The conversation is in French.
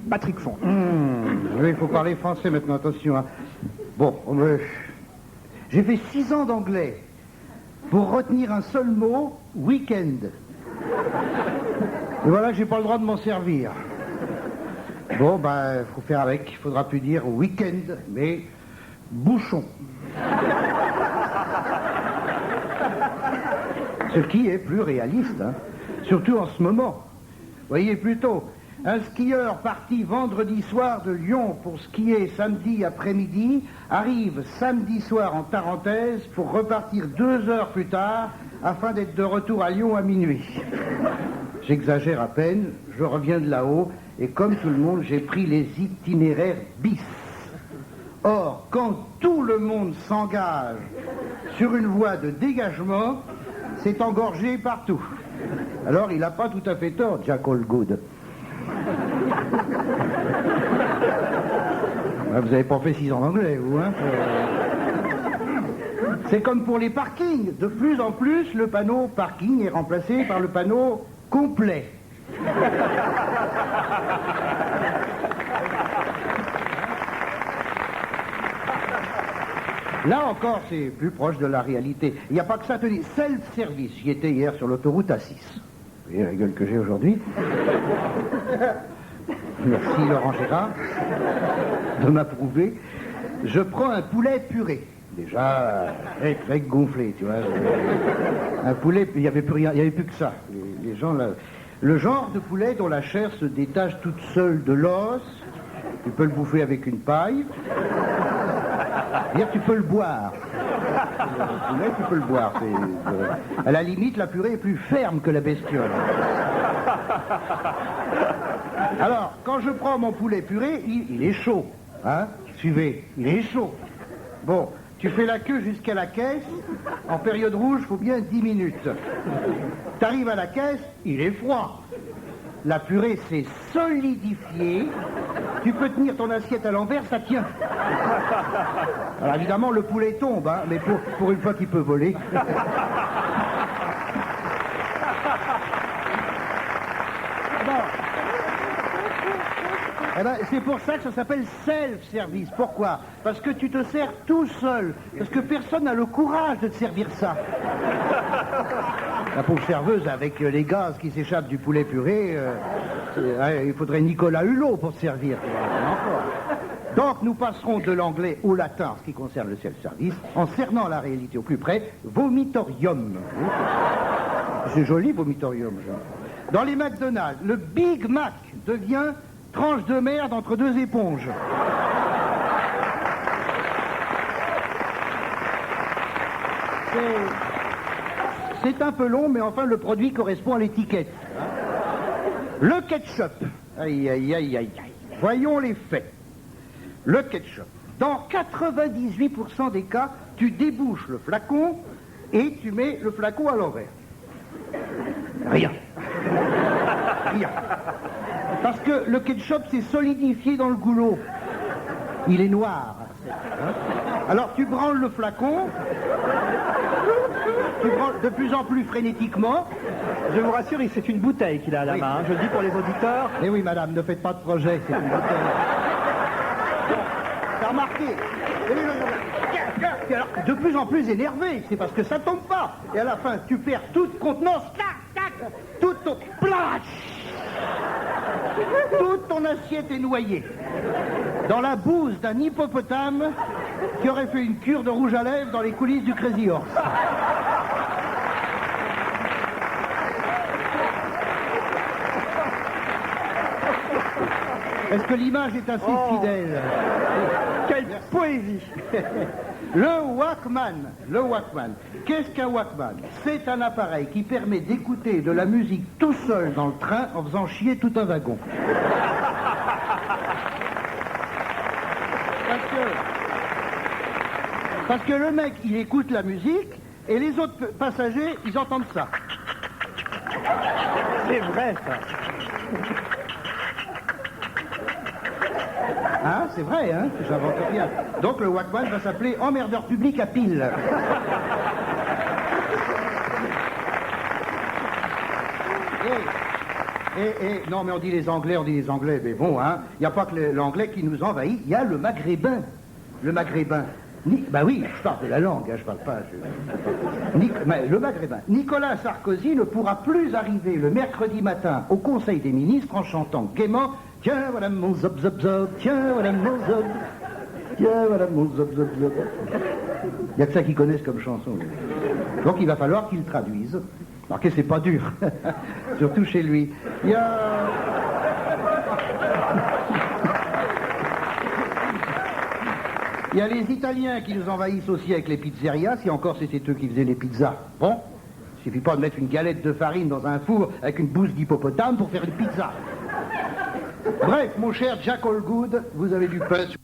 Patrick Font. Oui, il faut parler français maintenant, attention. Hein. Bon, j'ai fait 6 ans d'anglais pour retenir un seul mot, week-end. Et voilà que j'ai pas le droit de m'en servir. Bon, ben, faut faire avec. Il faudra plus dire week-end, mais bouchon. Ce qui est plus réaliste, hein. Surtout en ce moment. Voyez plutôt, un skieur parti vendredi soir de Lyon pour skier samedi après-midi arrive samedi soir en Tarentaise pour repartir 2 heures plus tard afin d'être de retour à Lyon à minuit. J'exagère à peine, je reviens de là-haut et comme tout le monde, j'ai pris les itinéraires bis. Or, quand tout le monde s'engage sur une voie de dégagement, c'est engorgé partout. Alors, il n'a pas tout à fait tort, Jack Allgood. Vous n'avez pas fait 6 ans d'anglais, vous, hein? C'est comme pour les parkings. De plus en plus, le panneau parking est remplacé par le panneau complet. Là encore, c'est plus proche de la réalité. Il n'y a pas que ça, tenez. Self-service. J'y étais hier sur l'autoroute A6. Vous voyez la gueule que j'ai aujourd'hui? Merci Laurent Gérard de m'approuver. Je prends un poulet puré. Déjà, très gonflé, tu vois. Un poulet, il n'y avait plus rien, il n'y avait plus que ça. Les gens, là, le genre de poulet dont la chair se détache toute seule de l'os, tu peux le bouffer avec une paille. C'est-à-dire, tu peux le boire. Le poulet, tu peux le boire. À la limite, la purée est plus ferme que la bestiole. Alors, quand je prends mon poulet puré, il est chaud. Hein? Suivez, il est chaud. Bon, tu fais la queue jusqu'à la caisse. En période rouge, il faut bien 10 minutes. T'arrives à la caisse, il est froid. La purée s'est solidifiée. Tu peux tenir ton assiette à l'envers, ça tient. Alors évidemment, le poulet tombe, hein, mais pour une fois qu'il peut voler. Eh ben, c'est pour ça que ça s'appelle self-service. Pourquoi? Parce que tu te sers tout seul. Parce que personne n'a le courage de te servir ça. La pauvre serveuse, avec les gaz qui s'échappent du poulet puré, il faudrait Nicolas Hulot pour te servir. Donc nous passerons de l'anglais au latin en ce qui concerne le self-service, en cernant la réalité au plus près, vomitorium. C'est joli, vomitorium. Dans les McDonald's, le Big Mac devient tranche de merde entre 2 éponges. C'est un peu long, mais enfin le produit correspond à l'étiquette. Le ketchup. Aïe, aïe, aïe, aïe, aïe. Voyons les faits. Le ketchup. Dans 98% des cas, tu débouches le flacon et tu mets le flacon à l'envers. Rien. Rien. Parce que le ketchup s'est solidifié dans le goulot. Il est noir. Alors tu branles le flacon, tu branles de plus en plus frénétiquement. Je vous rassure, c'est une bouteille qu'il a à la main. Je le dis pour les auditeurs. Eh oui, madame, ne faites pas de projet, c'est une bouteille. T'as remarqué? Et alors, de plus en plus énervé, c'est parce que ça tombe pas. Et à la fin, tu perds toute contenance. Toute ton assiette est noyée dans la bouse d'un hippopotame qui aurait fait une cure de rouge à lèvres dans les coulisses du Crazy Horse. Est-ce que l'image est assez fidèle? Quelle poésie! Le Walkman. Qu'est-ce qu'un Walkman? C'est un appareil qui permet d'écouter de la musique tout seul dans le train en faisant chier tout un wagon. Parce que le mec, il écoute la musique et les autres passagers, ils entendent ça. C'est vrai, ça. Hein, c'est vrai, hein, j'invente rien. Donc le Walkman va s'appeler emmerdeur public à pile. Non, mais on dit les Anglais, mais bon, hein, il n'y a pas que l'anglais qui nous envahit, il y a le maghrébin. Le maghrébin. Bah oui, je parle de la langue, hein, je parle pas. Mais le maghrébin. Nicolas Sarkozy ne pourra plus arriver le mercredi matin au Conseil des ministres en chantant gaiement « Tiens, madame mon zob zob zob, tiens, madame mon zob, tiens, madame mon zob zob zob. » Il n'y a que ça qu'ils connaissent comme chanson. Donc il va falloir qu'ils traduisent. Alors que c'est pas dur, surtout chez lui. Il y a... Il y a les Italiens qui nous envahissent aussi avec les pizzerias, si encore c'était eux qui faisaient les pizzas. Bon, il suffit pas de mettre une galette de farine dans un four avec une bouse d'hippopotame pour faire une pizza. Bref, mon cher Jack Allgood, vous avez du pain sur...